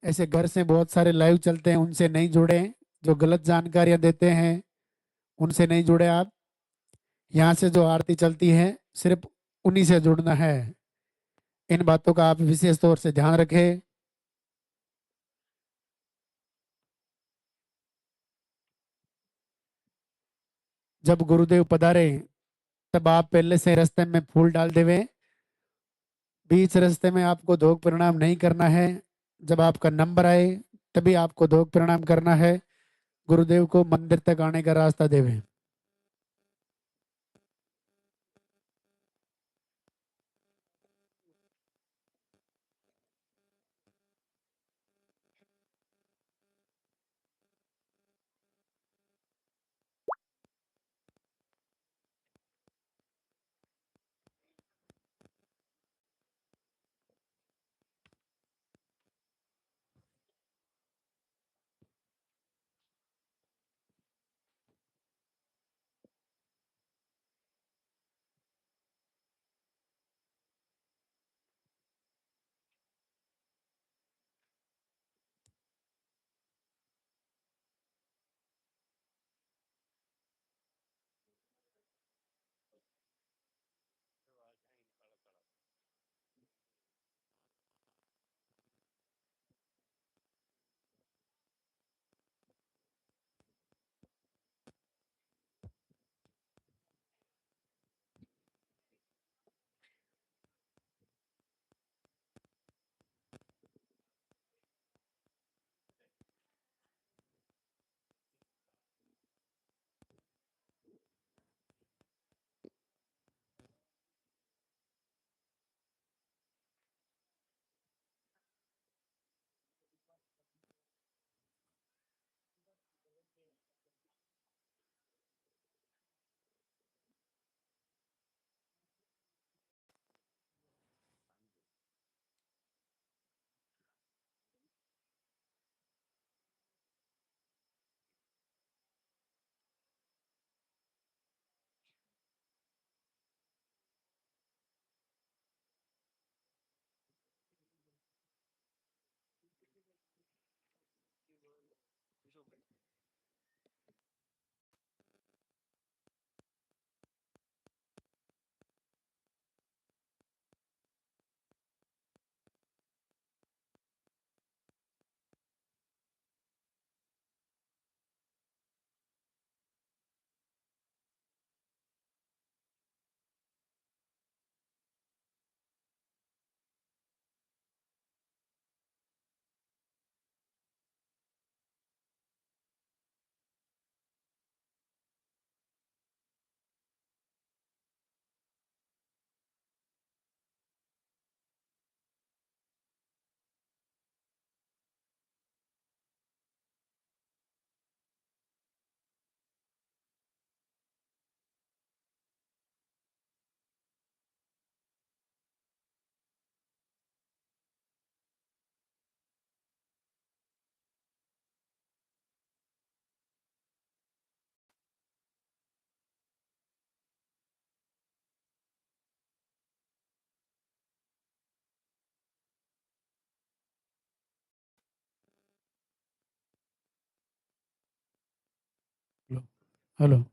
ऐसे घर से बहुत सारे लाइव चलते हैं, उनसे नहीं जुड़े। जो गलत जानकारियां देते हैं उनसे नहीं जुड़े आप। यहाँ से जो आरती चलती है सिर्फ उन्हीं से जुड़ना है। इन बातों का आप विशेष तौर से ध्यान रखें। जब गुरुदेव पधारे तब आप पहले से रास्ते में फूल डाल देवे। बीच रास्ते में आपको धोख प्रणाम नहीं करना है। जब आपका नंबर आए तभी आपको धोख प्रणाम करना है। गुरुदेव को मंदिर तक आने का रास्ता देवे। हेलो। हेलो।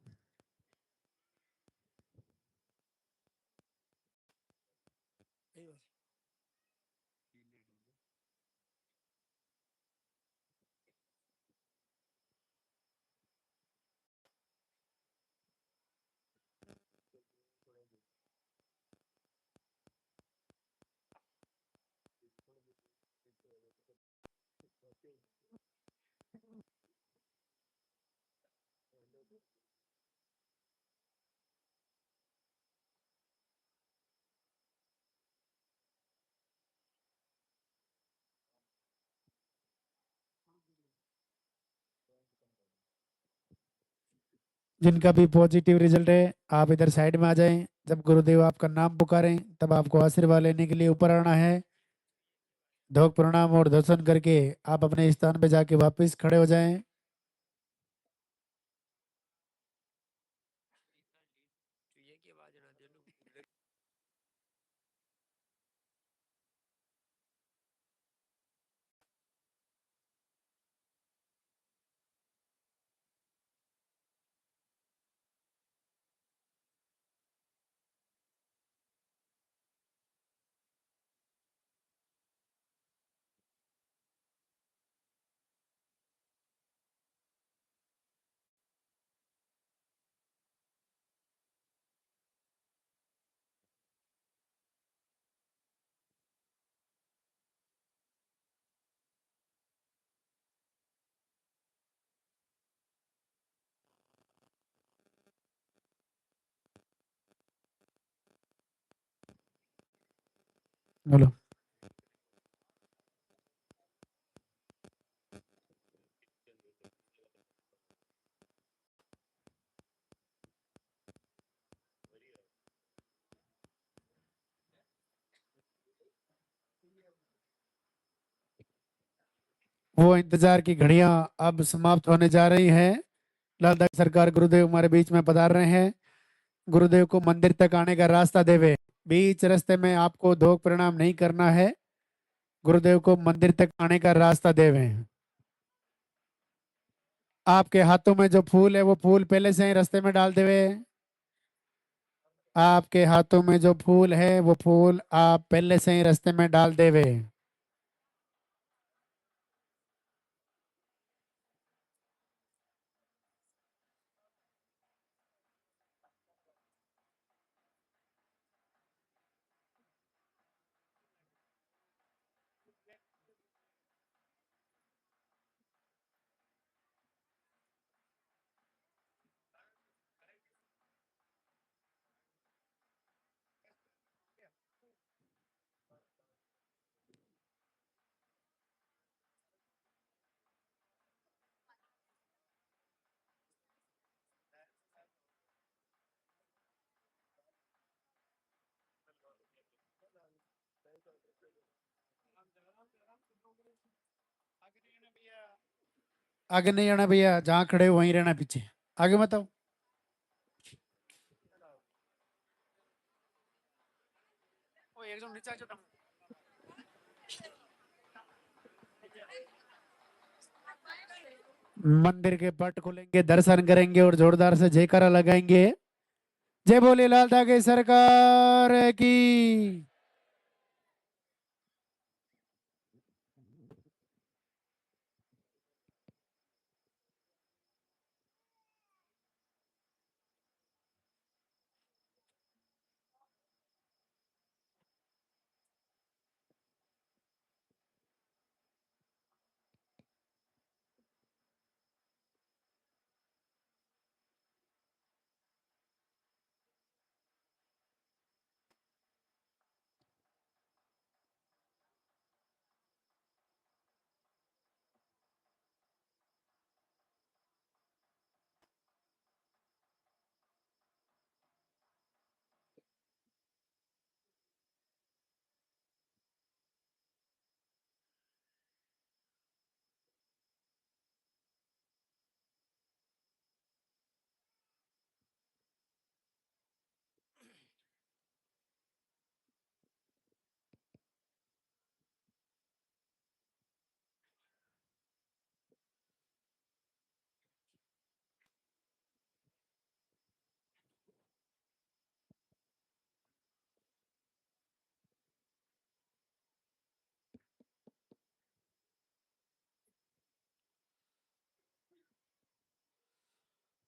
जिनका भी पॉजिटिव रिजल्ट है आप इधर साइड में आ जाएं। जब गुरुदेव आपका नाम पुकारें तब आपको आशीर्वाद लेने के लिए ऊपर आना है। धोक प्रणाम और दर्शन करके आप अपने स्थान पे जाके वापस खड़े हो जाएं। बोलो। वो इंतजार की घड़ियां अब समाप्त होने जा रही हैं। लालदाई सरकार गुरुदेव हमारे बीच में पधार रहे हैं। गुरुदेव को मंदिर तक आने का रास्ता देवे। बीच रास्ते में आपको धोख प्रणाम नहीं करना है। गुरुदेव को मंदिर तक आने का रास्ता देवे। आपके हाथों में जो फूल है वो फूल पहले से ही रास्ते में डाल देवे। आपके हाथों में जो फूल है वो फूल आप पहले से ही रास्ते में डाल देवे। आगे नहीं आना भैया, जहाँ खड़े हो वहीं रहना, पीछे आगे मत आओ। मंदिर के पट खोलेंगे, दर्शन करेंगे और जोरदार से जयकारा लगाएंगे। जय बोले लाल धागे सरकार की।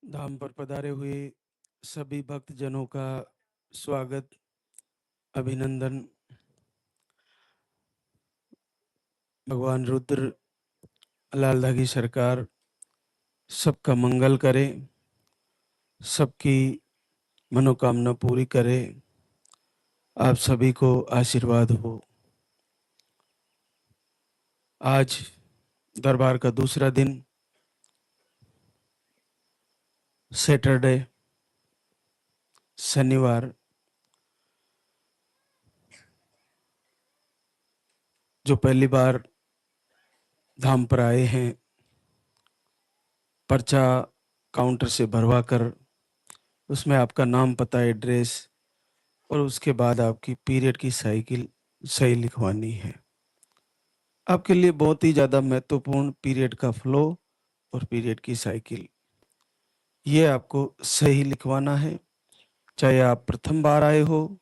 धाम पर पधारे हुए सभी भक्तजनों का स्वागत, अभिनंदन। भगवान रुद्र, लाल धागी सरकार सबका मंगल करे, सबकी मनोकामना पूरी करे, आप सभी को आशीर्वाद हो। आज दरबार का दूसरा दिन, सैटरडे, शनिवार, जो पहली बार धाम पर आए हैं, पर्चा काउंटर से भरवा कर उसमें आपका नाम, पता, एड्रेस और उसके बाद आपकी पीरियड की साइकिल सही लिखवानी है। आपके लिए बहुत ही ज़्यादा महत्वपूर्ण पीरियड का फ्लो और पीरियड की साइकिल, ये आपको सही लिखवाना है। चाहे आप प्रथम बार आए हो,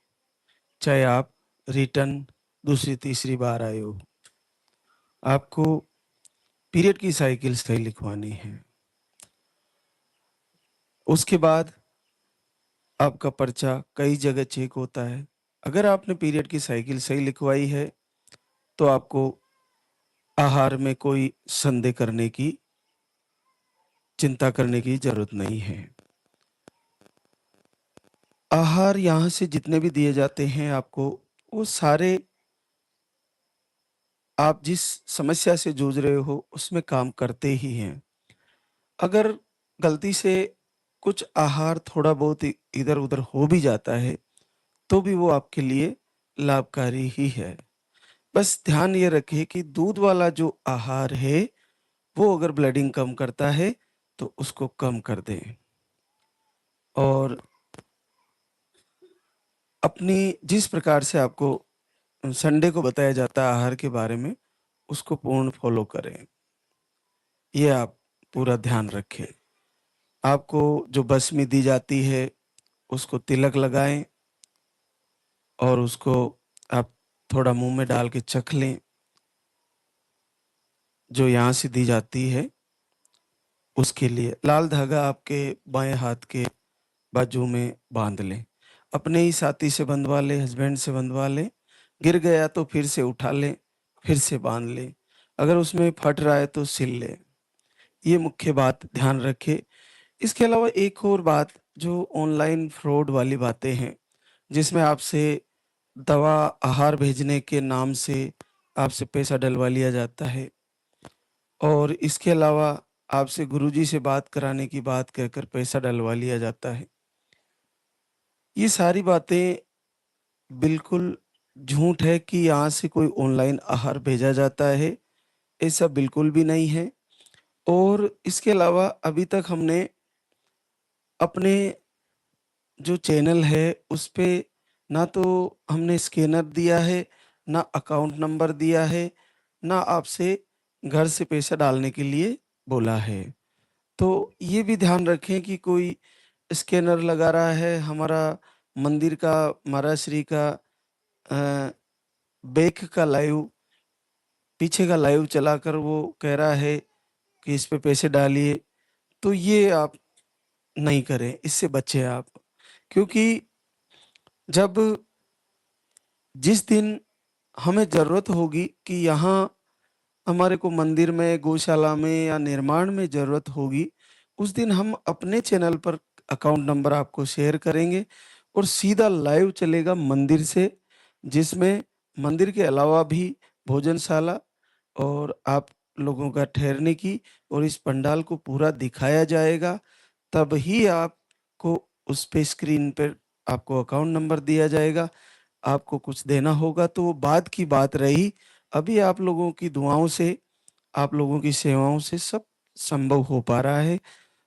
चाहे आप रिटर्न दूसरी तीसरी बार आए हो, आपको पीरियड की साइकिल सही लिखवानी है। उसके बाद आपका पर्चा कई जगह चेक होता है। अगर आपने पीरियड की साइकिल सही लिखवाई है तो आपको आहार में कोई संदेह करने की, चिंता करने की जरूरत नहीं है। आहार यहाँ से जितने भी दिए जाते हैं आपको, वो सारे आप जिस समस्या से जूझ रहे हो उसमें काम करते ही हैं। अगर गलती से कुछ आहार थोड़ा बहुत इधर-उधर हो भी जाता है, तो भी वो आपके लिए लाभकारी ही है। बस ध्यान ये रखिए कि दूध वाला जो आहार है, वो अगर ब्लीडिंग कम करता है, तो उसको कम कर दें। और अपनी जिस प्रकार से आपको संडे को बताया जाता है आहार के बारे में, उसको पूर्ण फ़ॉलो करें। ये आप पूरा ध्यान रखें। आपको जो बसमी दी जाती है, उसको तिलक लगाएँ और उसको आप थोड़ा मुँह में डाल के चख लें, जो यहाँ से दी जाती है, उसके लिए। लाल धागा आपके बाएँ हाथ के बाजू में बाँध लें। अपने ही साथी से बंधवा लें, हस्बैंड से बंधवा लें। गिर गया तो फिर से उठा लें, फिर से बाँध लें। अगर उसमें फट रहा है तो सिल लें। ये मुख्य बात ध्यान रखें। इसके अलावा एक और बात, जो ऑनलाइन फ्रॉड वाली बातें हैं, जिसमें आपसे दवा आहार भेजने के नाम से आपसे पैसा डलवा लिया जाता है और इसके अलावा आपसे गुरुजी से बात कराने की बात कहकर पैसा डलवा लिया जाता है। ये सारी बातें बिल्कुल झूठ है कि यहाँ से कोई ऑनलाइन आहार भेजा जाता है, ऐसा बिल्कुल भी नहीं है। और इसके अलावा अभी तक हमने अपने जो चैनल है उस पे ना तो हमने स्कैनर दिया है, ना अकाउंट नंबर दिया है, ना आपसे घर से पैसा डालने के लिए बोला है। तो ये भी ध्यान रखें कि कोई स्कैनर लगा रहा है, हमारा मंदिर का, महाराज श्री का अ, बैक का लाइव, पीछे का लाइव चलाकर वो कह रहा है कि इस पे पैसे डालिए, तो ये आप नहीं करें, इससे बचें आप। क्योंकि जब जिस दिन हमें ज़रूरत होगी कि यहाँ हमारे को मंदिर में, गौशाला में या निर्माण में ज़रूरत होगी, उस दिन हम अपने चैनल पर अकाउंट नंबर आपको शेयर करेंगे और सीधा लाइव चलेगा मंदिर से, जिसमें मंदिर के अलावा भी भोजनशाला और आप लोगों का ठहरने की और इस पंडाल को पूरा दिखाया जाएगा। तब ही आपको उस पे स्क्रीन पर आपको अकाउंट नंबर दिया जाएगा। आपको कुछ देना होगा तो वो बाद की बात रही। अभी आप लोगों की दुआओं से, आप लोगों की सेवाओं से सब संभव हो पा रहा है।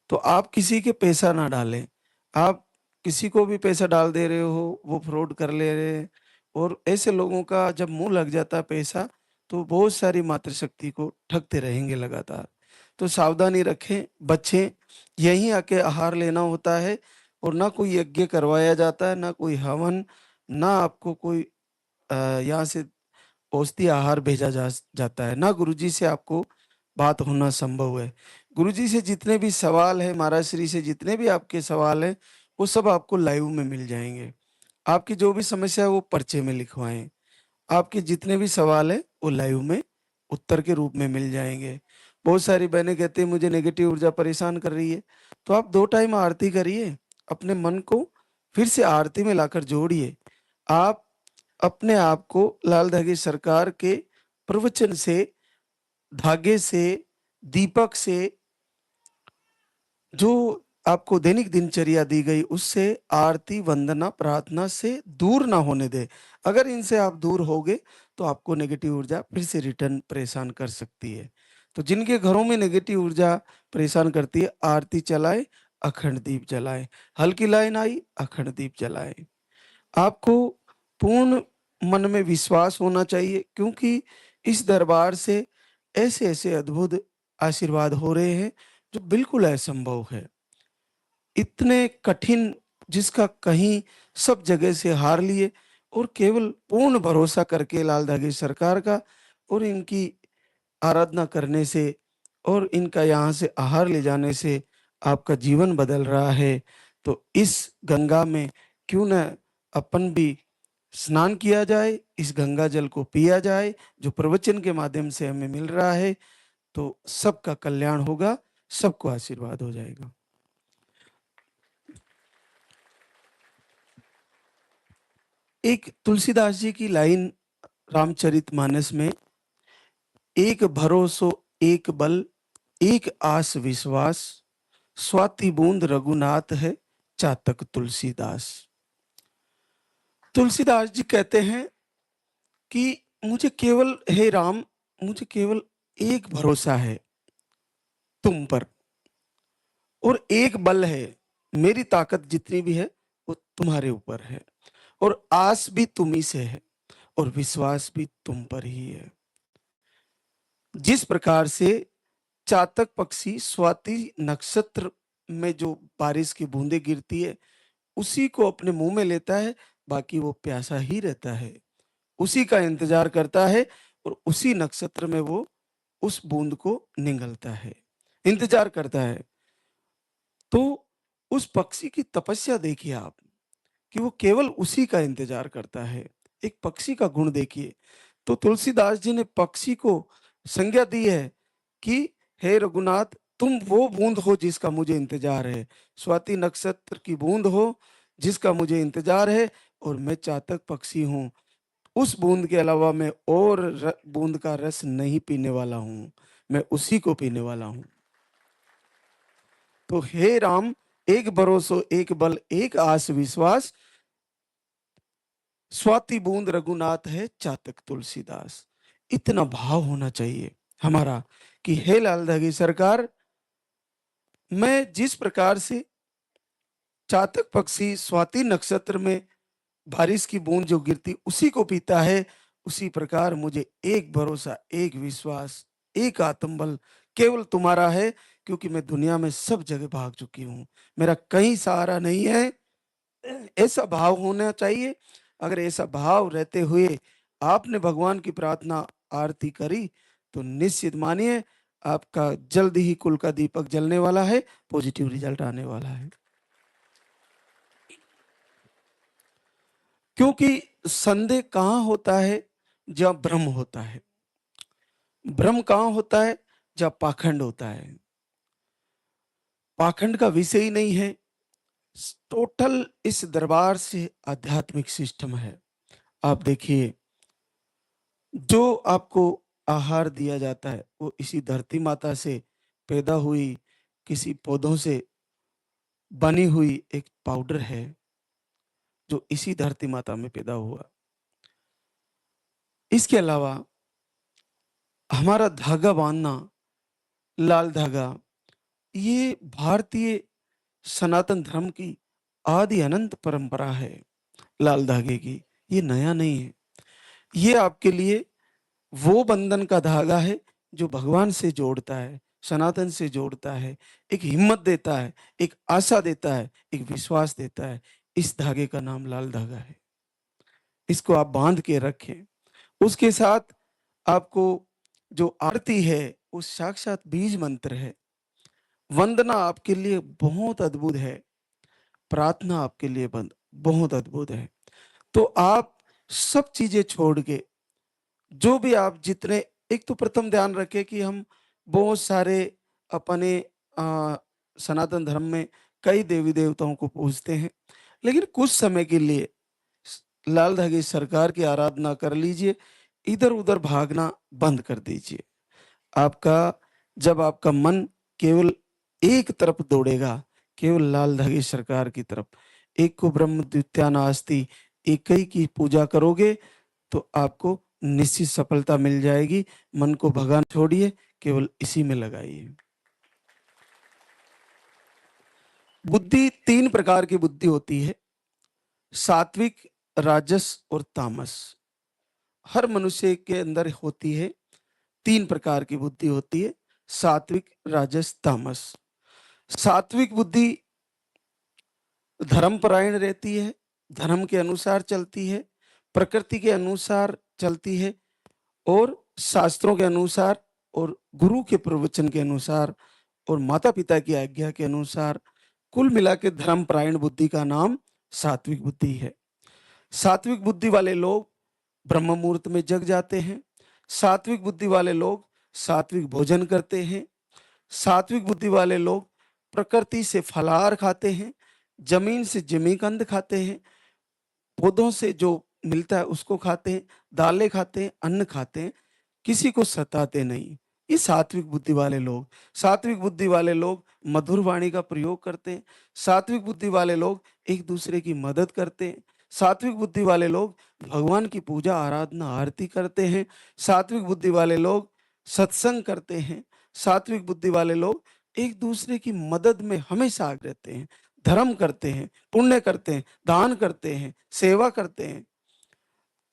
तो आप किसी के पैसा ना डालें। आप किसी को भी पैसा डाल दे रहे हो, वो फ्रॉड कर ले रहे हैं और ऐसे लोगों का जब मुँह लग जाता है पैसा, तो बहुत सारी मातृशक्ति को ठगते रहेंगे लगातार। तो सावधानी रखें, बचें। यहीं आके आहार लेना होता है और ना कोई यज्ञ करवाया जाता है, ना कोई हवन, ना आपको कोई यहाँ से पौष्टिक आहार भेजा जाता है, ना गुरुजी से आपको बात होना संभव है। गुरुजी से जितने भी सवाल हैं, महाराज श्री से जितने भी आपके सवाल हैं, वो सब आपको लाइव में मिल जाएँगे। आपकी जो भी समस्या है वो पर्चे में लिखवाएँ। आपके जितने भी सवाल हैं वो लाइव में उत्तर के रूप में मिल जाएँगे। बहुत सारी बहनें कहती हैं मुझे नेगेटिव ऊर्जा परेशान कर रही है, तो आप 2 टाइम आरती करिए, अपने मन को फिर से आरती में लाकर जोड़िए। आप अपने आप को लाल धागे सरकार के प्रवचन से, धागे से, दीपक से, जो आपको दैनिक दिनचर्या दी गई उससे, आरती, वंदना, प्रार्थना से दूर ना होने दें। अगर इनसे आप दूर होगे तो आपको नेगेटिव ऊर्जा फिर से रिटर्न परेशान कर सकती है। तो जिनके घरों में नेगेटिव ऊर्जा परेशान करती है, आरती चलाएँ, अखंड दीप जलाएँ। हल्की लाइन आई, अखंड दीप जलाएँ। आपको पूर्ण मन में विश्वास होना चाहिए, क्योंकि इस दरबार से ऐसे-ऐसे अद्भुत आशीर्वाद हो रहे हैं जो बिल्कुल असंभव है। इतने कठिन, जिसका कहीं सब जगह से हार लिए और केवल पूर्ण भरोसा करके लाल धागे सरकार का और इनकी आराधना करने से और इनका यहाँ से आहार ले जाने से आपका जीवन बदल रहा है। तो इस गंगा में क्यों न अपन भी स्नान किया जाए, इस गंगा जल को पिया जाए, जो प्रवचन के माध्यम से हमें मिल रहा है, तो सबका कल्याण होगा, सबको आशीर्वाद हो जाएगा। एक तुलसीदास जी की लाइन रामचरितमानस में एक भरोसो एक बल, एक आस विश्वास, स्वाति बूंद रघुनाथ है, चातक तुलसीदास। तुलसीदास जी कहते हैं कि मुझे केवल, हे राम, मुझे केवल एक भरोसा है तुम पर, और एक बल है, मेरी ताकत जितनी भी है वो तुम्हारे ऊपर है, और आस भी तुम ही से है, और विश्वास भी तुम पर ही है। जिस प्रकार से चातक पक्षी स्वाति नक्षत्र में जो बारिश की बूंदें गिरती है उसी को अपने मुंह में लेता है, बाकी वो प्यासा ही रहता है, उसी का इंतजार करता है, और उसी नक्षत्र में वो उस बूंद को निगलता है, इंतजार करता है। तो उस पक्षी की तपस्या देखिए आप, कि वो केवल उसी का इंतजार करता है। एक पक्षी का गुण देखिए। तो तुलसीदास जी ने पक्षी को संज्ञा दी है कि हे रघुनाथ, तुम वो बूंद हो जिसका मुझे इंतजार है, स्वाति नक्षत्र की बूंद हो जिसका मुझे इंतजार है, और मैं चातक पक्षी हूँ, उस बूंद के अलावा मैं और बूंद का रस नहीं पीने वाला हूँ, मैं उसी को पीने वाला हूँ। तो हे राम, एक भरोसो एक बल, एक आस विश्वास, स्वाति बूंद रघुनाथ है, चातक तुलसीदास। इतना भाव होना चाहिए हमारा कि हे लाल धागी सरकार, मैं जिस प्रकार से चातक पक्षी स्वाति नक्षत्र में बारिश की बूंद जो गिरती उसी को पीता है, उसी प्रकार मुझे एक भरोसा, एक विश्वास, एक आत्मबल केवल तुम्हारा है, क्योंकि मैं दुनिया में सब जगह भाग चुकी हूं, मेरा कहीं सहारा नहीं है। ऐसा भाव होना चाहिए। अगर ऐसा भाव रहते हुए आपने भगवान की प्रार्थना आरती करी तो निश्चित मानिए आपका जल्द ही कुल का दीपक जलने वाला है, पॉजिटिव रिजल्ट आने वाला है। क्योंकि संदेह कहां होता है? जहां भ्रम होता है। भ्रम कहां होता है? जहां पाखंड होता है। पाखंड का विषय ही नहीं है। टोटल इस दरबार से आध्यात्मिक सिस्टम है। आप देखिए, जो आपको आहार दिया जाता है वो इसी धरती माता से पैदा हुई किसी पौधों से बनी हुई एक पाउडर है, जो इसी धरती माता में पैदा हुआ। इसके अलावा हमारा धागा बांधना, लाल धागा, ये भारतीय सनातन धर्म की आदि अनंत परंपरा है। लाल धागे की ये नया नहीं है। ये आपके लिए वो बंधन का धागा है जो भगवान से जोड़ता है, सनातन से जोड़ता है, एक हिम्मत देता है, एक आशा देता है, एक विश्वास देता है। इस धागे का नाम लाल धागा है। इसको आप बांध के रखें। उसके साथ आपको जो आरती है वो साक्षात बीज मंत्र है। वंदना आपके लिए बहुत अद्भुत है, प्रार्थना आपके लिए बहुत अद्भुत है। तो आप सब चीजें छोड़ के, जो भी आप जितने, एक तो प्रथम ध्यान रखें कि हम बहुत सारे अपने सनातन धर्म में कई देवी देवताओं को पूजते हैं, लेकिन कुछ समय के लिए लाल धागे सरकार की आराधना कर लीजिए, इधर उधर भागना बंद कर दीजिए। आपका जब आपका मन केवल एक तरफ दौड़ेगा, केवल लाल धागे सरकार की तरफ, एक को ब्रह्म द्वितीया नास्ति, एक ही की पूजा करोगे तो आपको निश्चित सफलता मिल जाएगी। मन को भगाना छोड़िए, केवल इसी में लगाइए। बुद्धि तीन प्रकार की बुद्धि होती है, सात्विक, राजस और तामस। हर मनुष्य के अंदर होती है। तीन प्रकार की बुद्धि होती है, सात्विक, राजस, तामस। सात्विक बुद्धि धर्मपरायण रहती है, धर्म के अनुसार चलती है, प्रकृति के अनुसार चलती है, और शास्त्रों के अनुसार और गुरु के प्रवचन के अनुसार और माता पिता की आज्ञा के अनुसार, कुल मिला के धर्मपरायण बुद्धि का नाम सात्विक बुद्धि है। सात्विक बुद्धि वाले लोग ब्रह्म मुहूर्त में जग जाते हैं। सात्विक बुद्धि वाले लोग सात्विक भोजन करते हैं। सात्विक बुद्धि वाले लोग प्रकृति से फलाहार खाते हैं, जमीन से जिमीकंद खाते हैं, पौधों से जो मिलता है उसको खाते हैं, दालें खाते हैं, अन्न खाते हैं। किसी को सताते नहीं। ये सात्विक बुद्धि वाले लोग। सात्विक बुद्धि वाले लोग मधुर वाणी का प्रयोग करते हैं। सात्विक बुद्धि वाले लोग एक दूसरे की मदद करते हैं। सात्विक बुद्धि वाले लोग भगवान की पूजा आराधना आरती करते हैं। सात्विक बुद्धि वाले लोग सत्संग करते हैं। सात्विक बुद्धि वाले लोग एक दूसरे की मदद में हमेशा आगे रहते हैं, धर्म करते हैं, पुण्य करते हैं, दान करते हैं, सेवा करते हैं,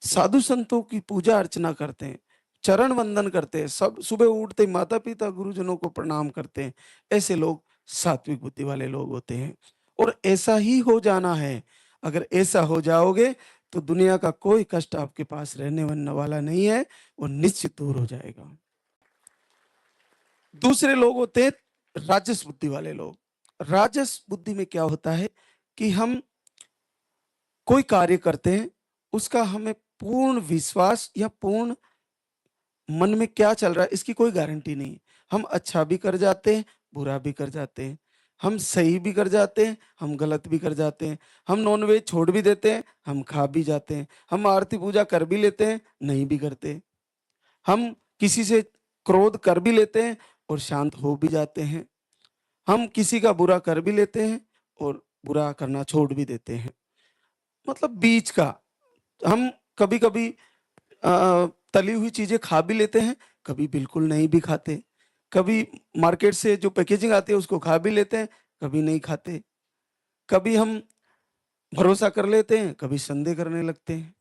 साधु संतों की पूजा अर्चना करते हैं, चरण वंदन करते हैं, सब सुबह उठते ही माता पिता गुरुजनों को प्रणाम करते हैं। ऐसे लोग सात्विक बुद्धि वाले लोग होते हैं। और ऐसा ही हो जाना है। अगर ऐसा हो जाओगे तो दुनिया का कोई कष्ट आपके पास रहने वाला नहीं है, वो निश्चित दूर हो जाएगा। दूसरे लोग होते हैं राजस बुद्धि वाले लोग। राजस बुद्धि में क्या होता है कि हम कोई कार्य करते हैं, उसका हमें पूर्ण विश्वास या पूर्ण मन में क्या चल रहा है इसकी कोई गारंटी नहीं। हम अच्छा भी कर जाते हैं, बुरा भी कर जाते हैं। हम सही भी कर जाते हैं, हम गलत भी कर जाते हैं। हम नॉनवेज छोड़ भी देते हैं, हम खा भी जाते हैं। हम आरती पूजा कर भी लेते हैं, नहीं भी करते। हम किसी से क्रोध कर भी लेते हैं और शांत हो भी जाते हैं। हम किसी का बुरा कर भी लेते हैं और बुरा करना छोड़ भी देते हैं। मतलब बीच का। हम कभी-कभी तली हुई चीज़ें खा भी लेते हैं, कभी बिल्कुल नहीं भी खाते। कभी मार्केट से जो पैकेजिंग आती है उसको खा भी लेते हैं, कभी नहीं खाते। कभी हम भरोसा कर लेते हैं, कभी संदेह करने लगते हैं।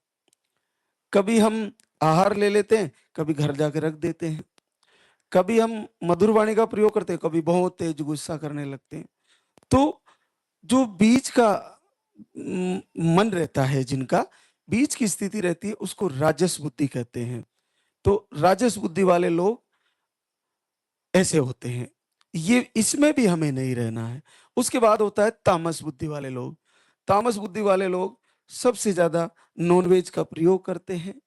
कभी हम आहार ले लेते हैं, कभी घर जाके रख देते हैं। कभी हम मधुर वाणी का प्रयोग करते हैं, कभी बहुत तेज गुस्सा करने लगते हैं। तो जो बीच का मन रहता है, जिनका बीच की स्थिति रहती है, उसको राजस बुद्धि कहते हैं। तो राजस बुद्धि वाले लोग ऐसे होते हैं। ये इसमें भी हमें नहीं रहना है। उसके बाद होता है तामस बुद्धि वाले लोग। तामस बुद्धि वाले लोग सबसे ज्यादा नॉनवेज का प्रयोग करते हैं।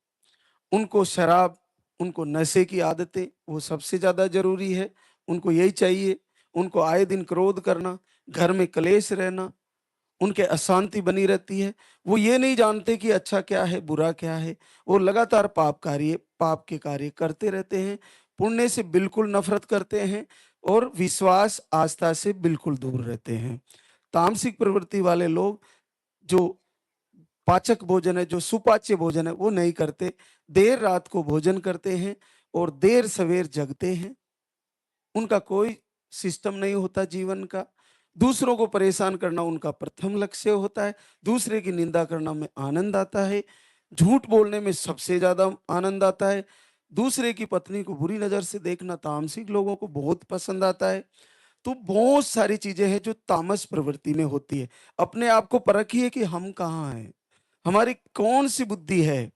उनको शराब, उनको नशे की आदतें वो सबसे ज़्यादा ज़रूरी है। उनको यही चाहिए। उनको आए दिन क्रोध करना, घर में क्लेश रहना, उनके अशांति बनी रहती है। वो ये नहीं जानते कि अच्छा क्या है, बुरा क्या है। वो लगातार पाप के कार्य करते रहते हैं। पुण्य से बिल्कुल नफ़रत करते हैं और विश्वास, आस्था से बिल्कुल दूर रहते हैं। तामसिक प्रवृत्ति वाले लोग जो पाचक भोजन है, जो सुपाच्य भोजन है, वो नहीं करते। देर रात को भोजन करते हैं और देर सवेर जगते हैं। उनका कोई सिस्टम नहीं होता जीवन का। दूसरों को परेशान करना उनका प्रथम लक्ष्य होता है। दूसरे की निंदा करना में आनंद आता है। झूठ बोलने में सबसे ज़्यादा आनंद आता है। दूसरे की पत्नी को बुरी नज़र से देखना तामसिक लोगों को बहुत पसंद आता है। तो बहुत सारी चीज़ें हैं जो तामस प्रवृत्ति में होती है। अपने आप को परखिए कि हम कहाँ हैं? हमारी कौन-सी बुद्धि है?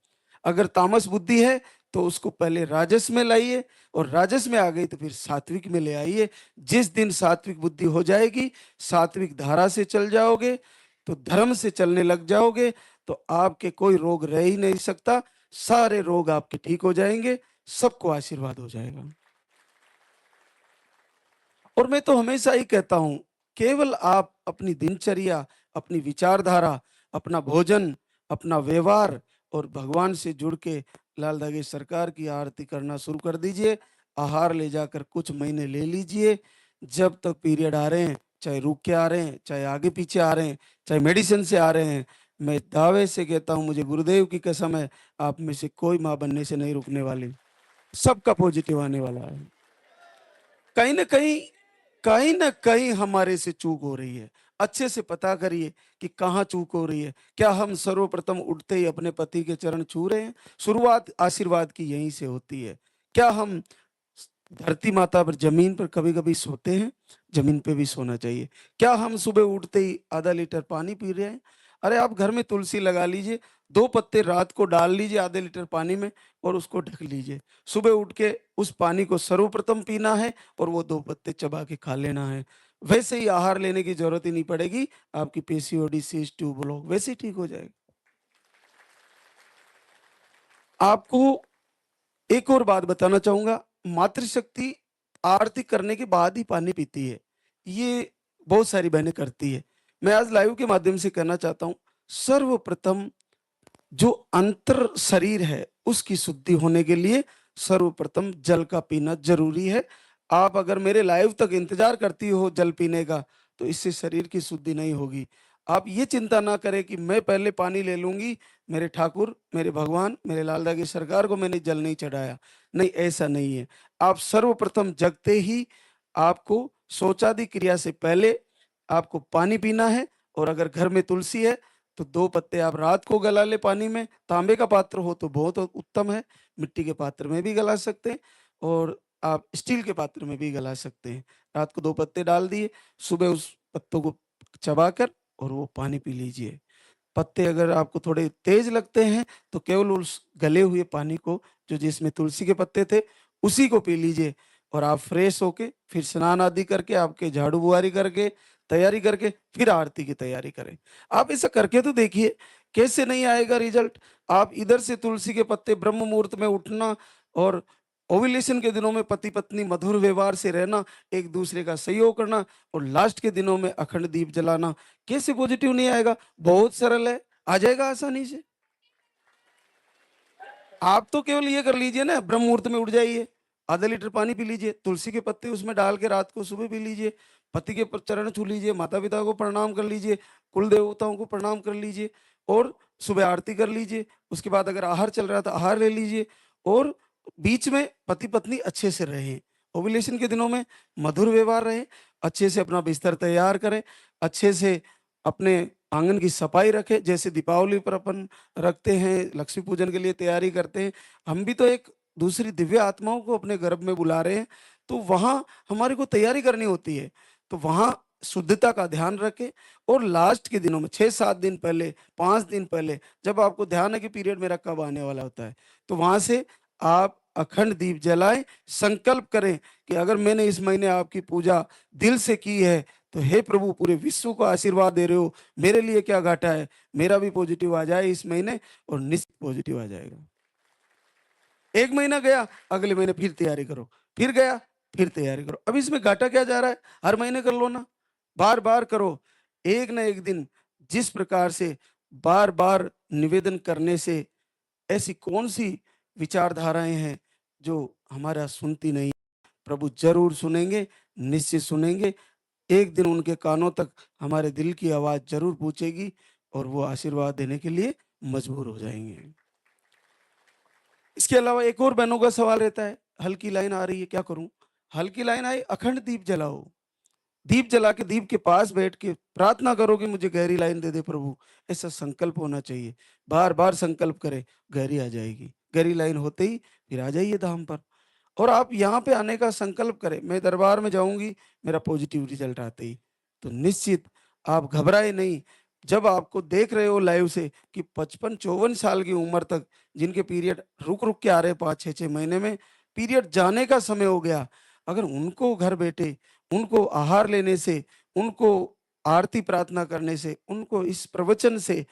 अगर तामस बुद्धि है तो उसको पहले राजस में लाइए और राजस में आ गई तो फिर सात्विक में ले आइए। जिस दिन सात्विक बुद्धि हो जाएगी, सात्विक धारा से चल जाओगे, तो धर्म से चलने लग जाओगे, तो आपके कोई रोग रह ही नहीं सकता। सारे रोग आपके ठीक हो जाएँगे, सबको आशीर्वाद हो जाएगा। और मैं तो हमेशा ही कहता हूँ, केवल आप अपनी दिनचर्या, अपनी विचारधारा, अपना भोजन, अपना व्यवहार और भगवान से जुड़ के लाल धागे सरकार की आरती करना शुरू कर दीजिए। आहार ले जाकर कुछ महीने ले लीजिए। जब तक पीरियड आ रहे हैं, चाहे रुक के आ रहे हैं, चाहे आगे पीछे आ रहे हैं, चाहे मेडिसिन से आ रहे हैं, मैं दावे से कहता हूँ, मुझे गुरुदेव की कसम है, आप में से कोई माँ बनने से नहीं रुकने वाली। सबका पॉजिटिव आने वाला है। कहीं न कहीं कहीं न कहीं हमारे से चूक हो रही है। अच्छे से पता करिए कि कहाँ चूक हो रही है। क्या हम सर्वप्रथम उठते ही अपने पति के चरण छू रहे हैं? शुरुआत आशीर्वाद की यहीं से होती है। क्या हम स धरती माता पर, ज़मीन पर कभी-कभी सोते हैं? ज़मीन पे भी सोना चाहिए। क्या हम सुबह उठते ही आधा लीटर पानी पी रहे हैं? अरे आप घर में तुलसी लगा लीजिए, 2 पत्ते रात को डाल लीजिए आधे लीटर पानी में और उसको ढक लीजिए। सुबह उठ के उस पानी को सर्वप्रथम पीना है और वो 2 पत्ते चबा के खा लेना है। वैसे ही आहार लेने की ज़रूरत ही नहीं पड़ेगी, आपकी पीसीओडी, सिस्ट, ट्यूब ब्लॉक वैसे ही ठीक हो जाएगा। आपको एक और बात बताना चाहूँगा, मातृशक्ति आरती करने के बाद ही पानी पीती है। ये बहुत सारी बहनें करती है। मैं आज लाइव के माध्यम से कहना चाहता हूँ, सर्वप्रथम जो अंतर शरीर है, उसकी शुद्धि होने के लिए सर्वप्रथम जल का पीना जरूरी है। आप अगर मेरे लाइव तक इंतजार करती हो जल पीने का, तो इससे शरीर की शुद्धि नहीं होगी। आप ये चिंता ना करें कि मैं पहले पानी ले लूंगी, मेरे ठाकुर, मेरे भगवान, मेरे लालदा की सरकार को मैंने जल नहीं चढ़ाया। नहीं, ऐसा नहीं है। आप सर्वप्रथम जगते ही आपको शौचादि क्रिया से पहले आपको पानी पीना है। और अगर घर में तुलसी है तो 2 पत्ते आप रात को गला ले पानी में। तांबे का पात्र हो तो बहुत उत्तम है, मिट्टी के पात्र में भी गला सकते हैं, और आप स्टील के पात्र में भी गला सकते हैं। रात को 2 पत्ते डाल दिए, सुबह उस पत्तों को चबाकर और वो पानी पी लीजिए। पत्ते अगर आपको थोड़े तेज लगते हैं तो केवल उस गले हुए पानी को, जो जिसमें तुलसी के पत्ते थे, उसी को पी लीजिए। और आप फ्रेश होके फिर स्नान आदि करके, आपके झाड़ू बुआरी करके, तैयारी करके फिर आरती की तैयारी करें। आप ऐसा करके तो देखिए, कैसे नहीं आएगा रिजल्ट। आप इधर से तुलसी के पत्ते ब्रह्म मुहूर्त में उठना, और ओव्यूलेशन के दिनों में पति पत्नी मधुर व्यवहार से रहना, एक दूसरे का सहयोग करना, और लास्ट के दिनों में अखंड दीप जलाना, कैसे पॉजिटिव नहीं आएगा। बहुत सरल है, आ जाएगा आसानी से। आप तो केवल ये कर लीजिए ना, ब्रह्म मुहूर्त में उठ जाइए, आधा लीटर पानी पी लीजिए, तुलसी के पत्ते उसमें डाल के रात को सुबह पी लीजिए, पति के चरण छू लीजिए, माता पिता को प्रणाम कर लीजिए, कुल देवताओं को प्रणाम कर लीजिए, और सुबह आरती कर लीजिए। उसके बाद अगर आहार चल रहा है तो आहार ले लीजिए, और बीच में पति पत्नी अच्छे से रहें। ओव्यूलेशन के दिनों में मधुर व्यवहार रहे, अच्छे से अपना बिस्तर तैयार करें, अच्छे से अपने आंगन की सफाई रखें। जैसे दीपावली पर अपन रखते हैं, लक्ष्मी पूजन के लिए तैयारी करते हैं, हम भी तो एक दूसरी दिव्य आत्माओं को अपने गर्भ में बुला रहे हैं, तो वहाँ हमारे को तैयारी करनी होती है। तो वहाँ शुद्धता का ध्यान रखें। और लास्ट के दिनों में 6-7 दिन पहले, 5 दिन पहले, जब आपको ध्यान है कि पीरियड मेरा कब आने वाला होता है, तो वहाँ से आप अखंड दीप जलाएं, संकल्प करें कि अगर मैंने इस महीने आपकी पूजा दिल से की है, तो हे प्रभु, पूरे विश्व को आशीर्वाद दे रहे हो, मेरे लिए क्या घाटा है, मेरा भी पॉजिटिव आ जाए इस महीने, और निश्चित पॉजिटिव आ जाएगा। 1 महीना गया, अगले महीने फिर तैयारी करो, फिर गया, फिर तैयारी करो। अब इसमें घाटा क्या जा रहा है, हर महीने कर लो ना, बार बार करो। एक ना एक दिन, जिस प्रकार से बार बार निवेदन करने से, ऐसी कौन सी विचारधाराएं हैं जो हमारा सुनती नहीं, प्रभु जरूर सुनेंगे, निश्चित सुनेंगे। एक दिन उनके कानों तक हमारे दिल की आवाज जरूर पहुंचेगी, और वो आशीर्वाद देने के लिए मजबूर हो जाएंगे। इसके अलावा एक और बहनों का सवाल रहता है, हल्की लाइन आ रही है, क्या करूं। हल्की लाइन आई, अखंड दीप जलाओ। दीप जला के दीप के पास बैठ के प्रार्थना करो कि मुझे गहरी लाइन दे दे प्रभु। ऐसा संकल्प होना चाहिए, बार बार संकल्प करें, गहरी आ जाएगी। गहरी लाइन होते ही फिर आ जाइए धाम पर। और आप यहाँ पे आने का संकल्प करें, मैं दरबार में जाऊंगी, मेरा पॉजिटिव रिजल्ट आते ही, तो निश्चित आप घबराए नहीं। जब आपको देख रहे हो लाइव से कि 55-54 साल की उम्र तक जिनके पीरियड रुक रुक के आ रहे, 5-6 महीने में पीरियड जाने का समय हो गया, अगर उनको घर बैठे, उनको आहार लेने से, उनको आरती प्रार्थना करने से, उनको इस प्रवचन से,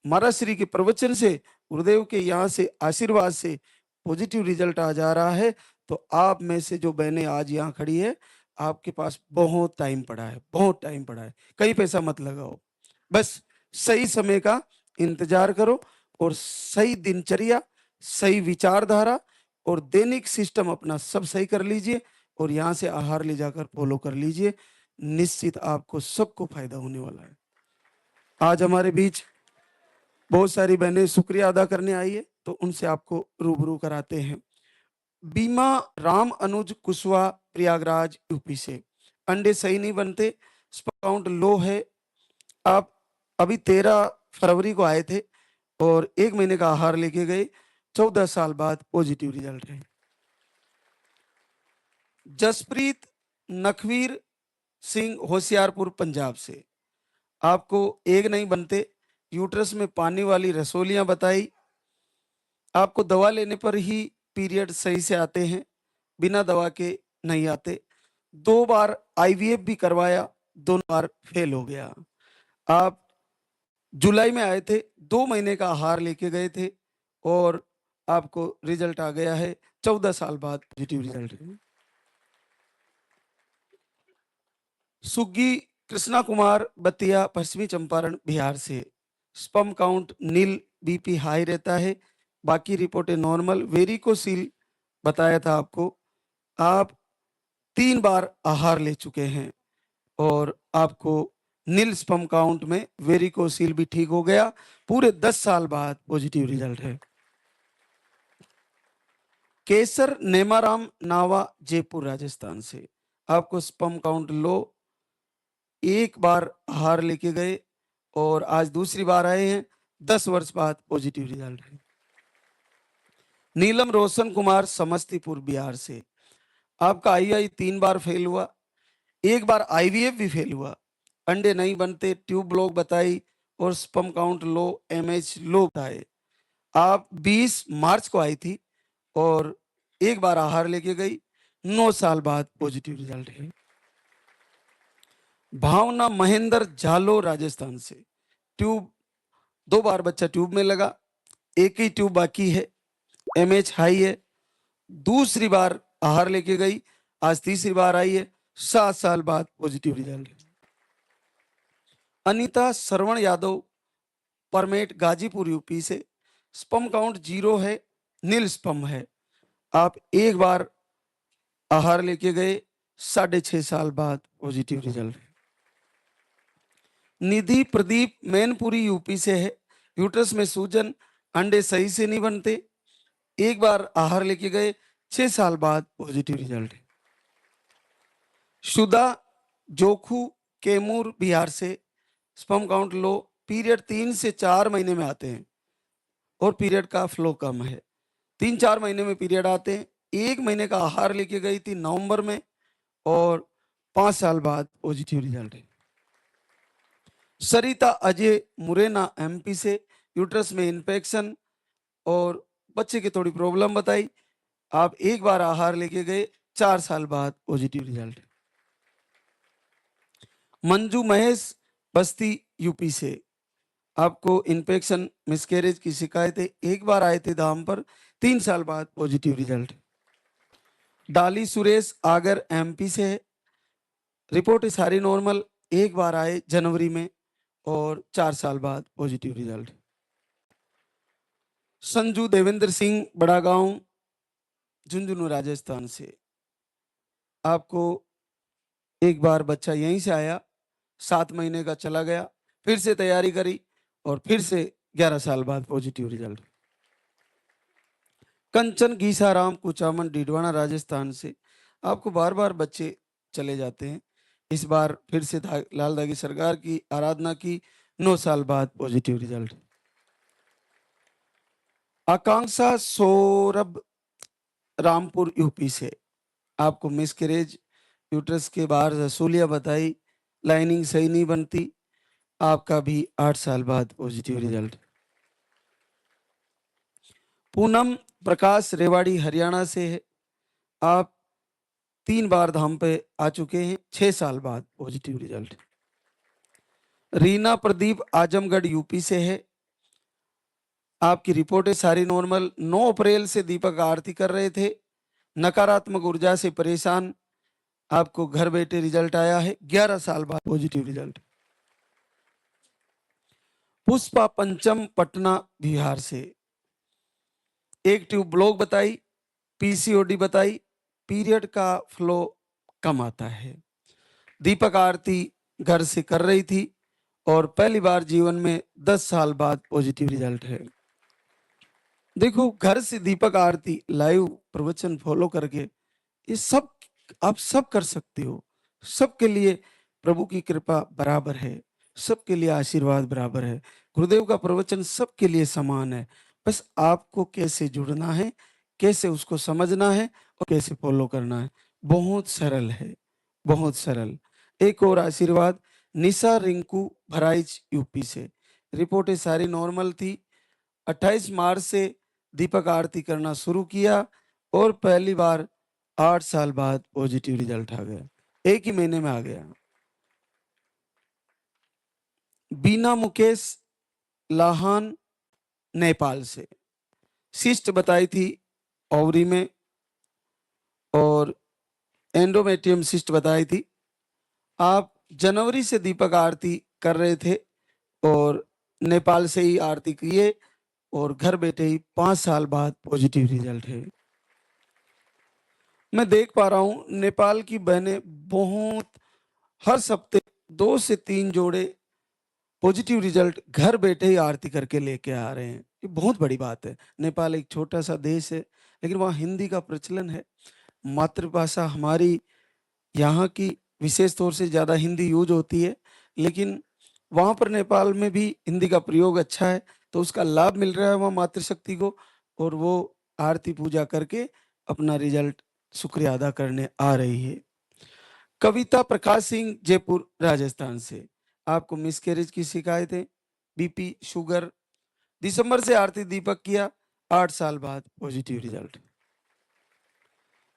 महाराज श्री के प्रवचन से, गुरुदेव के यहाँ से आशीर्वाद से पॉजिटिव रिजल्ट आ जा रहा है, तो आप में से जो बहनें आज यहाँ खड़ी है, आपके पास बहुत टाइम पड़ा है, बहुत टाइम पड़ा है। कहीं पैसा मत लगाओ, बस सही समय का इंतजार करो, और सही दिनचर्या, सही विचारधारा और दैनिक सिस्टम अपना सब सही कर लीजिए, और यहाँ से आहार ले जाकर फॉलो कर लीजिए। निश्चित आपको सबको फायदा होने वाला है। आज हमारे बीच बहुत सारी बहनें शुक्रिया अदा करने आई है, तो उनसे आपको रूबरू कराते हैं। बीमा राम अनुज कुशवाहा, प्रयागराज यूपी से। अंडे सही नहीं बनते, स्पर्म काउंट लो है। आप अभी 13 फरवरी को आए थे और 1 महीने का आहार लेके गए, 14 साल बाद पॉजिटिव रिजल्ट है। जसप्रीत नखवीर सिंह, होशियारपुर, पंजाब से। आपको एग नहीं बनते, यूट्रस में पानी वाली रसोलियां बताई, आपको दवा लेने पर ही पीरियड सही से आते हैं, बिना दवा के नहीं आते। 2 बार आईवीएफ भी करवाया, दोनों बार फेल हो गया। आप जुलाई में आए थे, 2 महीने का आहार लेके गए थे, और आपको रिजल्ट आ गया है, 14 साल बाद पॉजिटिव रिजल्ट है। सुग्गी कृष्णा कुमार बतिया, पश्चिमी चंपारण, बिहार से। स्पर्म काउंट नील, बीपी हाई रहता है, बाकी रिपोर्टें नॉर्मल। वेरिकोसील बताया था आपको, आप 3 बार आहार ले चुके हैं और आपको नील स्पर्म काउंट में वेरिकोसील भी ठीक हो गया। पूरे 10 साल बाद पॉजिटिव रिजल्ट है। केसर नेमाराम नावा, जयपुर राजस्थान से, आपको स्पर्म काउंट लो, 1 बार आहार लेके गए और आज दूसरी बार आए हैं, 10 वर्ष बाद पॉजिटिव रिजल्ट है। नीलम रोशन कुमार, समस्तीपुर बिहार से, आपका आईआई 3 बार फेल हुआ, 1 बार आईवीएफ भी फेल हुआ, अंडे नहीं बनते, ट्यूब ब्लॉक बताई और स्पर्म काउंट लो, एमएच लो बताए। आप 20 मार्च को आई थी और 1 बार आहार लेके गई, 9 साल बाद पॉजिटिव रिजल्ट है। भावना महेंद्र, जालोर राजस्थान से, ट्यूब 2 बार बच्चा ट्यूब में लगा, 1 ही ट्यूब बाकी है, एमएच हाई है, दूसरी बार आहार लेके गई, आज तीसरी बार आई है, 7 साल बाद पॉजिटिव रिजल्ट है। अनीता श्रवण यादव, परमेट, गाजीपुर यूपी से, स्पर्म काउंट 0 है, नील स्पर्म है, आप 1 बार आहार लेके गए, 6.5 साल बाद पॉजिटिव रिजल्ट है। निधि प्रदीप, मैनपुरी यूपी से है, यूट्रस में सूजन, अंडे सही से नहीं बनते, 1 बार आहार लेके गए, 6 साल बाद पॉजिटिव रिजल्ट है। शुदा जोखू, कैमूर बिहार से, स्पर्म काउंट लो, पीरियड 3 से 4 महीने में आते हैं और पीरियड का फ्लो कम है, 3-4 महीने में पीरियड आते हैं, 1 महीने का आहार लेके गई थी नवंबर में और 5 साल बाद पॉजिटिव रिजल्ट है। सरिता अजय, मुरैना एमपी से, यूट्रस में इन्फेक्शन और बच्चे की थोड़ी प्रॉब्लम बताई, आप 1 बार आहार लेके गए, 4 साल बाद पॉजिटिव रिजल्ट है। मंजू महेश, बस्ती यूपी से, आपको इन्फेक्शन मिसकैरेज की शिकायत है, 1 बार आए थे धाम पर, 3 साल बाद पॉजिटिव रिजल्ट। डाली सुरेश, आगर एमपी से है, रिपोर्ट सारी नॉर्मल, 1 बार आए जनवरी में और 4 साल बाद पॉजिटिव रिजल्ट। संजू देवेंद्र सिंह, बड़ा गांव, झुंझुनू राजस्थान से, आपको 1 बार बच्चा यहीं से आया, 7 महीने का चला गया, फिर से तैयारी करी और फिर से 11 साल बाद पॉजिटिव रिजल्ट। कंचन गीसाराम, कुचामन, डीडवाना राजस्थान से, आपको बार बार बच्चे चले जाते हैं, इस बार फिर से लाल दागी सरकार की आराधना की, 9 साल बाद पॉजिटिव रिजल्ट। आकांक्षा सौरभ, रामपुर यूपी से, आपको मिसकैरेज, यूट्रस के बाहर रसूलिया बताई, लाइनिंग सही नहीं बनती, आपका भी 8 साल बाद पॉजिटिव रिजल्ट। पूनम प्रकाश, रेवाड़ी हरियाणा से है, आप 3 बार धाम पे आ चुके हैं, 6 साल बाद positive result. Reena Pradeep, Azamgarh UP से है, आपकी रिपोर्टें सारी नॉर्मल, 9 अप्रैल से दीपक आरती कर रहे थे, नकारात्मक ऊर्जा से परेशान, आपको घर बैठे रिजल्ट आया है, 11 साल बाद पॉजिटिव रिजल्ट। पुष्पा पंचम, पटना बिहार से, 1 ट्यूब ब्लॉक बताई, पीसीओडी बताई, पीरियड का फ्लो कम आता है, दीपक आरती घर से कर रही थी और पहली बार जीवन में 10 साल बाद पॉजिटिव रिजल्ट है। देखो, घर से दीपक आरती लाइव प्रवचन फॉलो करके ये सब आप सब कर सकते हो, सबके लिए प्रभु की कृपा बराबर है, सबके लिए आशीर्वाद बराबर है, गुरुदेव का प्रवचन सबके लिए समान है, बस आपको कैसे जुड़ना है, कैसे उसको समझना है और कैसे फॉलो करना है, बहुत सरल है, बहुत सरल। एक और आशीर्वाद, निशा रिंकू, भराइच यूपी से, रिपोर्टें सारी नॉर्मल थी, 28 मार्च से दीपक आरती करना शुरू किया और पहली बार 8 साल बाद पॉजिटिव रिजल्ट आ गया, 1 ही महीने में आ गया। बीना मुकेश, लाहान, नेपाल से, सिस्ट बताई थी ओवरी में और एंडोमेट्रियम सिस्ट बताई थी, आप जनवरी से दीपक आरती कर रहे थे और नेपाल से ही आरती किए, और घर बैठे ही 5 साल बाद पॉजिटिव रिजल्ट है। मैं देख पा रहा हूँ नेपाल की बहनें बहुत हर हफ्ते 2 से 3 जोड़े पॉजिटिव रिजल्ट घर बैठे ही आरती करके लेके आ रहे हैं। ये बहुत बड़ी बात है। नेपाल एक छोटा-सा देश है, लेकिन वहाँ हिंदी का प्रचलन है। मातृभाषा हमारी यहाँ की विशेष तौर से ज़्यादा हिंदी यूज़ होती है, लेकिन वहाँ पर नेपाल में भी हिंदी का प्रयोग अच्छा है, तो उसका लाभ मिल रहा है वहाँ मातृशक्ति को और वो आरती पूजा करके अपना रिज़ल्ट शुक्रिया अदा करने आ रही है। कविता प्रकाश सिंह जयपुर राजस्थान से, आपको मिसकैरेज की शिकायत है, बीपी, शुगर, दिसंबर से आरती दीपक किया, 8 साल बाद पॉजिटिव रिज़ल्ट।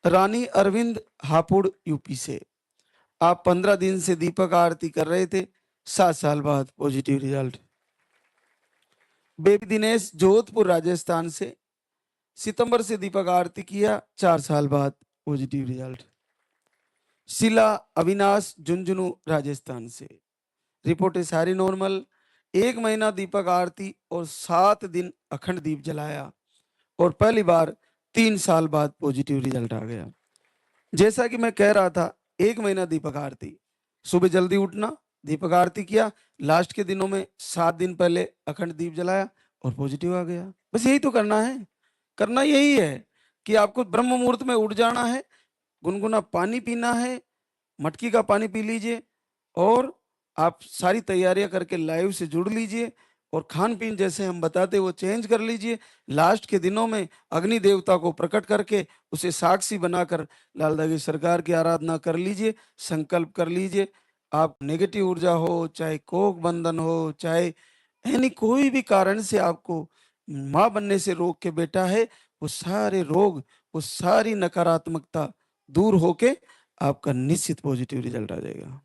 रानी अरविंद हापुड़ यूपी से, आप 15 दिन से दीपक आरती कर रहे थे, 7 साल बाद positive result. Baby Dinesh Jodhpur Rajasthan से, सितंबर से दीपक आरती किया, 4 साल बाद पॉजिटिव रिजल्ट। शिला अविनाश झुंझुनू राजस्थान से, रिपोर्टें सारी नॉर्मल, 1 महीना दीपक आरती और 7 दिन अखंड दीप जलाया और पहली बार 3 साल बाद पॉजिटिव रिजल्ट आ गया। जैसा कि मैं कह रहा था, 1 महीना दीपक आरती, सुबह जल्दी उठना, दीपक आरती किया, लास्ट के दिनों में 7 दिन पहले अखंड दीप जलाया और पॉजिटिव आ गया। बस यही तो करना है। करना यही है कि आपको ब्रह्म मुहूर्त में उठ जाना है, गुनगुना पानी पीना है, मटकी का पानी पी लीजिए और आप सारी तैयारियां करके लाइव से जुड़ लीजिए और खान पीन जैसे हम बताते वो चेंज कर लीजिए। लास्ट के दिनों में अग्नि देवता को प्रकट करके उसे साक्षी बनाकर लाल दागी सरकार की आराधना कर लीजिए, संकल्प कर लीजिए। आप नेगेटिव ऊर्जा हो, चाहे कोक बंधन हो, चाहे यानी कोई भी कारण से आपको माँ बनने से रोक के बैठा है, वो सारे रोग, वो सारी नकारात्मकता दूर होके आपका निश्चित पॉजिटिव रिजल्ट आ जाएगा।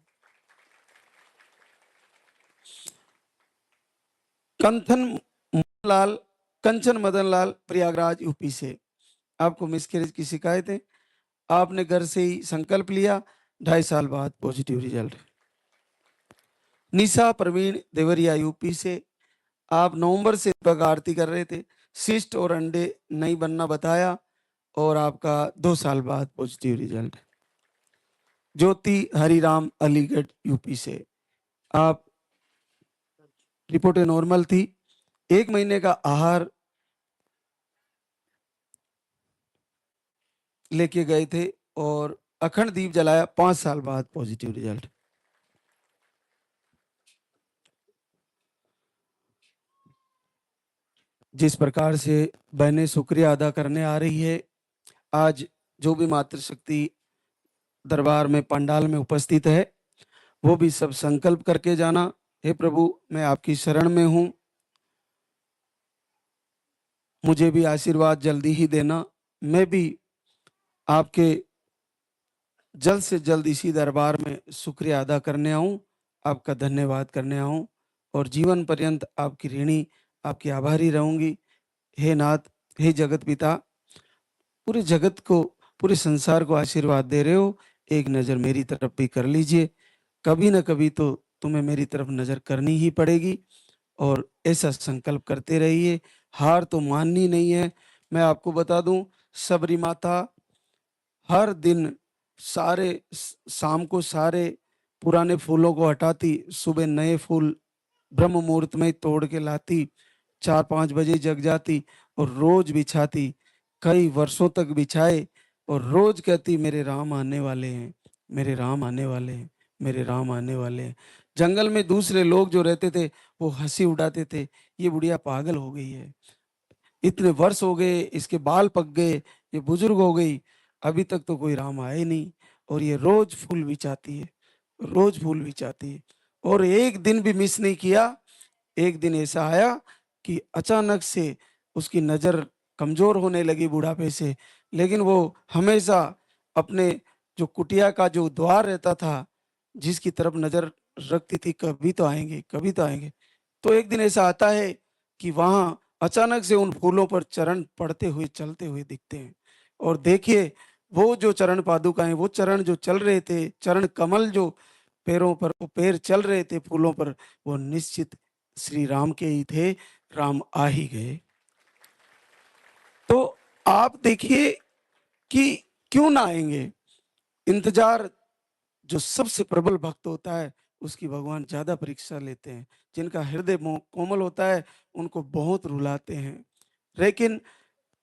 कंथन लाल कंचन मदन लाल प्रयागराज यूपी से, आपको मिसकैरेज की शिकायत है, आपने घर से ही संकल्प लिया, 2.5 साल बाद पॉजिटिव रिजल्ट। निशा प्रवीण देवरिया यूपी से, आप नवंबर से दीपक आरती कर रहे थे, सिस्ट और अंडे नहीं बनना बताया और आपका 2 साल बाद पॉजिटिव रिजल्ट। ज्योति हरिराम अलीगढ़ यूपी से, आप रिपोर्टें नॉर्मल थी, 1 महीने का आहार लेके गए थे और अखंड दीप जलाया, 5 साल बाद पॉजिटिव रिजल्ट। जिस प्रकार से बहनें शुक्रिया अदा करने आ रही है, आज जो भी मातृशक्ति दरबार में पंडाल में उपस्थित है, वो भी सब संकल्प करके जाना, हे प्रभु मैं आपकी शरण में हूँ, मुझे भी आशीर्वाद जल्दी ही देना, मैं भी आपके जल्द से जल्द इसी दरबार में शुक्रिया अदा करने आऊं, आपका धन्यवाद करने आऊं और जीवन पर्यंत आपकी ऋणी, आपकी आभारी रहूंगी। हे नाथ, हे जगत पिता, पूरे जगत को, पूरे संसार को आशीर्वाद दे रहे हो, एक नज़र मेरी तरफ भी कर लीजिए। कभी ना कभी तो तुम्हें मेरी तरफ नज़र करनी ही पड़ेगी और ऐसा संकल्प करते रहिए। हार तो माननी नहीं है। मैं आपको बता दूं, सबरी माता हर दिन शाम को सारे पुराने फूलों को हटाती, सुबह नए फूल ब्रह्म मुहूर्त में तोड़ के लाती, 4-5 बजे जग जाती और रोज बिछाती, कई वर्षों तक बिछाए और रोज कहती मेरे राम आने वाले हैं, मेरे राम आने वाले हैं, मेरे राम आने वाले हैं। जंगल में दूसरे लोग जो रहते थे वो हंसी उड़ाते थे, ये बुढ़िया पागल हो गई है, इतने वर्ष हो गए, इसके बाल पक गए, ये बुजुर्ग हो गई, अभी तक तो कोई राम आए नहीं और ये रोज फूल बिछाती है, रोज फूल बिछाती है और एक दिन भी मिस नहीं किया। एक दिन ऐसा आया कि अचानक से उसकी नज़र कमजोर होने लगी बुढ़ापे से, लेकिन वो हमेशा अपने जो कुटिया का जो द्वार रहता था, जिसकी तरफ नज़र रखती थी, कभी तो आएंगे, कभी तो आएंगे। तो एक दिन ऐसा आता है कि वहां अचानक से उन फूलों पर चरण पड़ते हुए चलते हुए दिखते हैं और देखिए वो जो चरण पादुकाएं, वो चरण जो चल रहे थे, चरण कमल जो पैरों पर, वो पैर चल रहे थे फूलों पर, वो निश्चित श्री राम के ही थे। राम आ ही गए। आप देखिए कि क्यों ना आएंगे। इंतजार जो सबसे प्रबल भक्त होता है उसकी भगवान ज्यादा परीक्षा लेते हैं। जिनका हृदय कोमल होता है उनको बहुत रुलाते हैं। लेकिन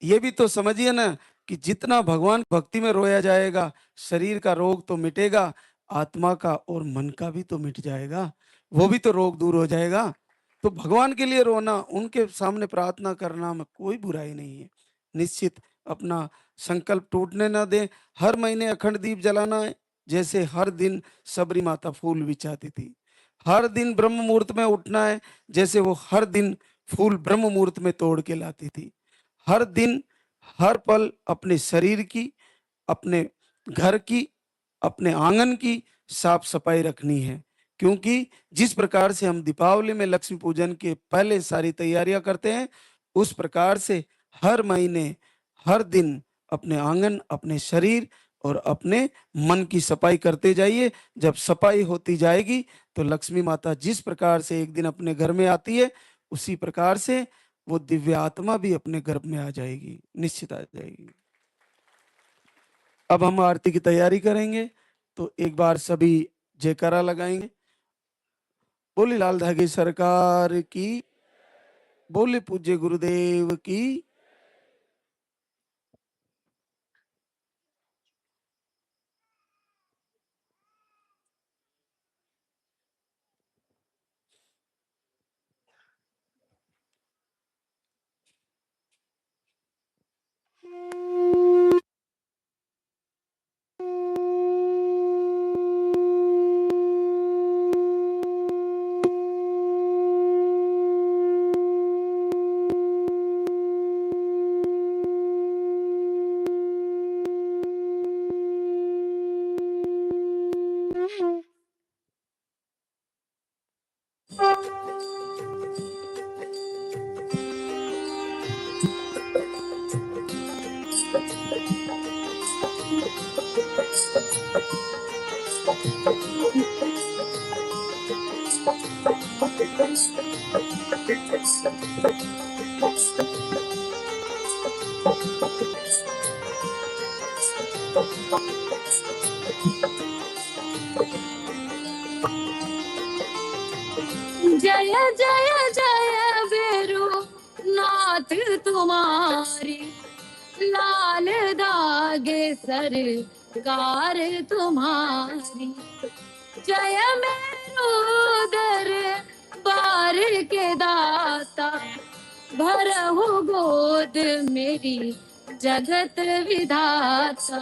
ये भी तो समझिए ना कि जितना भगवान भक्ति में रोया जाएगा, शरीर का रोग तो मिटेगा, आत्मा का और मन का भी तो मिट जाएगा, वो भी तो रोग दूर हो जाएगा। तो भगवान के लिए रोना, उनके सामने प्रार्थना करना में कोई बुराई नहीं है। निश्चित अपना संकल्प टूटने ना दें। हर महीने अखंड दीप जलाना है, जैसे हर दिन सबरी माता फूल बिछाती थी। हर दिन ब्रह्म मुहूर्त में उठना है, जैसे वो हर दिन फूल ब्रह्म मुहूर्त में तोड़ के लाती थी। हर दिन, हर पल अपने शरीर की, अपने घर की, अपने आंगन की साफ सफाई रखनी है। क्योंकि जिस प्रकार से हम दीपावली में लक्ष्मी पूजन के पहले सारी तैयारियां करते हैं, उस प्रकार से हर महीने, हर दिन अपने आंगन, अपने शरीर और अपने मन की सफाई करते जाइए। जब सफाई होती जाएगी तो लक्ष्मी माता जिस प्रकार से एक दिन अपने घर में आती है, उसी प्रकार से वो दिव्य आत्मा भी अपने गर्भ में आ जाएगी, निश्चित आ जाएगी। अब हम आरती की तैयारी करेंगे, तो एक बार सभी जयकारा लगाएंगे। बोली लाल धागे सरकार की, बोले पूज्य गुरुदेव की। जय जय जय बेरू नाथ तुम्हारी, लाल दागे सरकार तुम्हारी। जय मेरो दर बार के दाता, भरहु गोद मेरी जगत विधाता।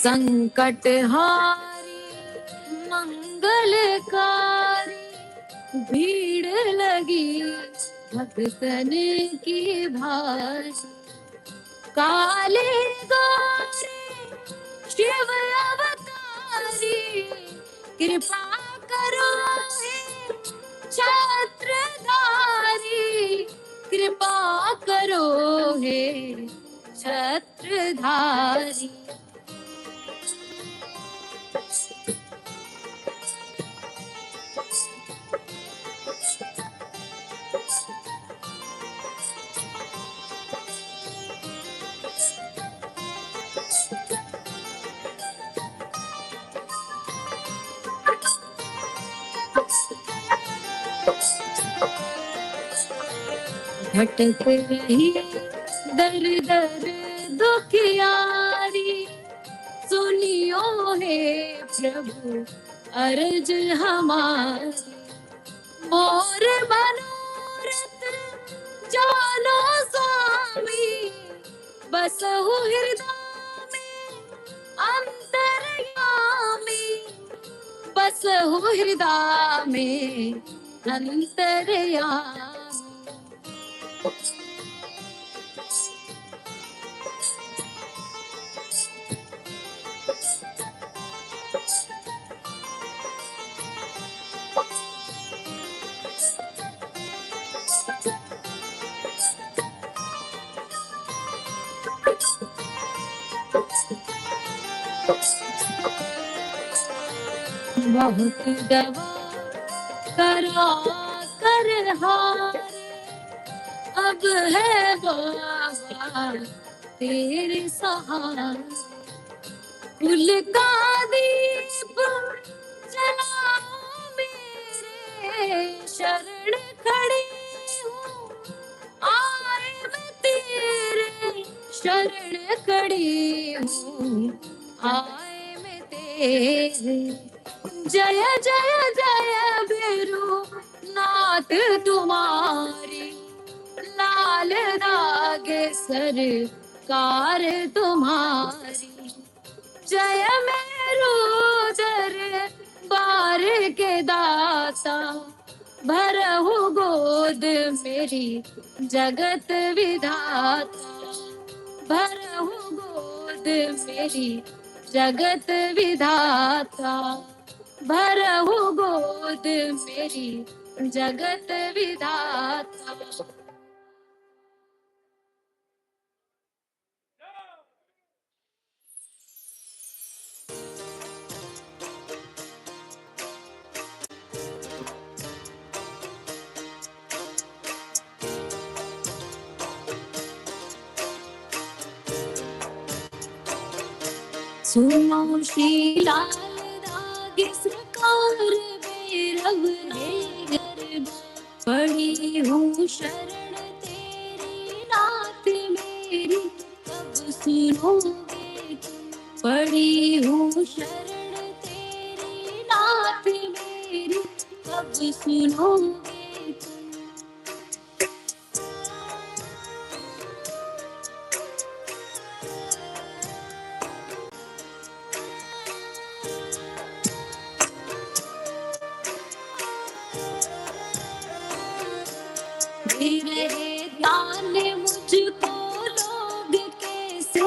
संकट हारी मंगलकारी, भीड़ लगी भक्तन की भारी। काले गौरी शिव अवतारी, कृपा करो हे छत्रधारी, कृपा करो हे छत्रधारी। भटक रही दर दर दुखियारी, सुनियो हे प्रभु अर्ज हमारी। मोर मनोरथ जानो स्वामी, बसहु हृदय में अंतर्यामी, बसहु हृदय में अंतर्यामी। बहुत दवा करा कर हारे, अब है बाबा तेरे सहारे। कुल का दीप जलाओ मेरे, शरण खड़ी हूँ आए मैं तेरे, शरण खड़ी हूँ आए मैं तेरे। जय जय जय भैरू नाथ तुम्हारी, लाल दागे सरकार तुम्हारी। जय मेरू दरबार के दाता, भरहु गोद मेरी जगत विधाता, भरहु गोद मेरी जगत विधाता, भरहु गोद मेरी जगत विधाता। सुनो श्री लाल दागे सरकार भैरव है गरबा, पड़ी हूँ शरण तेरी नाथ मेरी, कब सुनोगे तुम। पड़ी हूँ शरण तेरी नाथ मेरी, कब सुनोगे तुम। दे रहे दान मुझको लोग कैसे,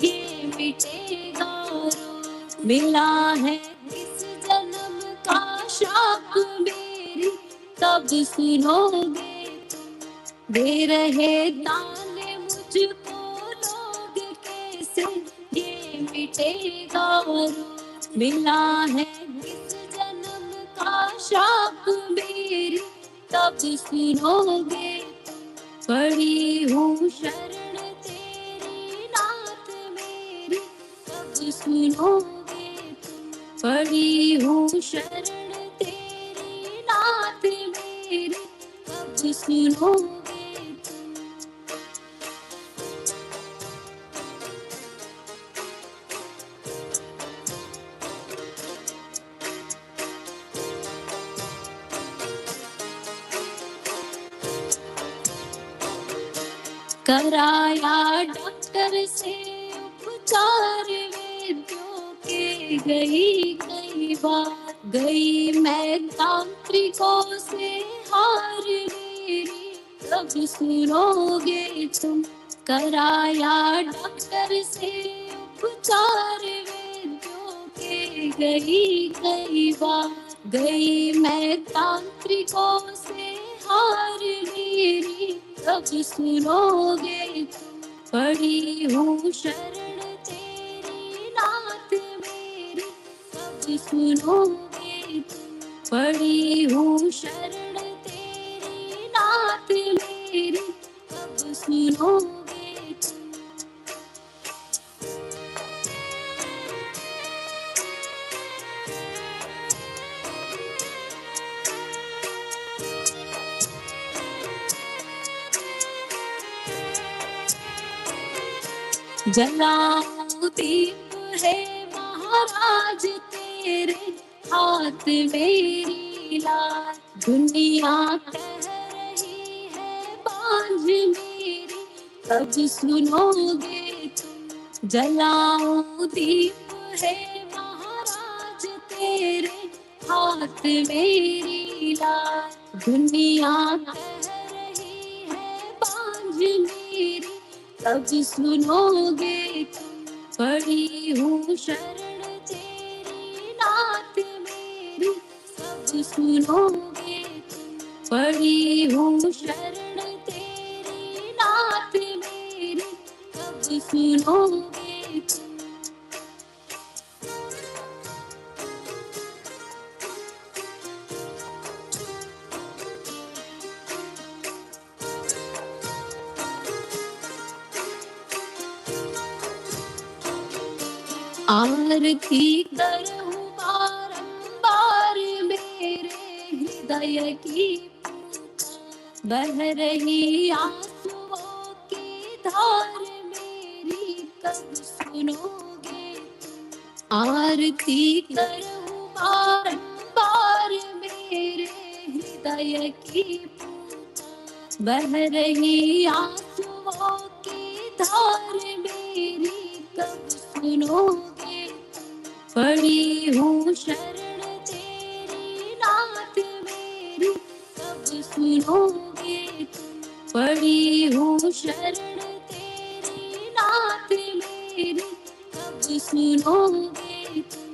ये मिटेगा रोग। मिला है इस जन्म का शाप मेरी, तब सुनोगे तुम। दे रहे दान मुझको लोग कैसे, ये मिटेगा रोग। मिला है इस जन्म का शाप मेरी, तब सुनोगे। पड़ी हूँ शरण तेरी नाथ मेरी, कब सुनोगे तुम। पड़ी हूँ शरण तेरी नाथ मेरी, कब सुनोगे तुम। कराया डॉक्टर से उपचार वेद्यों के, गई कई बार गई मैं तांत्रिकों से हार मेरी, कब सुनोगे तुम। कराया डॉक्टर से उपचार वेद्यों के, गई कई बार गई मैं तांत्रिकों से हार मेरी, कब सुनोगे तुम। पड़ी हूँ शरण तेरी नाथ मेरी, कब सुनोगे तुम। पड़ी हूँ शरण तेरी नाथ मेरी, कब सुनोगे तुम। जलाऊं दीप है महाराज तेरे हाथ मेरी लाल, दुनिया कह रही है बांझ मेरी, कब सुनोगे तुम। जलाऊं दीप है महाराज तेरे हाथ मेरी लाल, दुनिया कह रही है बांझ मेरी, कब सुनोगे तुम। पड़ी हूँ शरण तेरी नाथ मेरी, कब सुनोगे तुम। पड़ी हूँ शरण तेरी नाथ मेरी, कब सुनोगे तुम। आरती करूं बारंबार मेरे हृदय की बह रही आंसुओं की धार मेरी कब सुनोगे। आरती करूं बारंबार मेरे हृदय की बह रही आंसुओं की धार मेरी कब सुनोगे। पड़ी हूँ शरण तेरी नाथ मेरी कब सुनोगे तुम। पड़ी हूँ शरण तेरी नाथ मेरी कब सुनोगे तुम।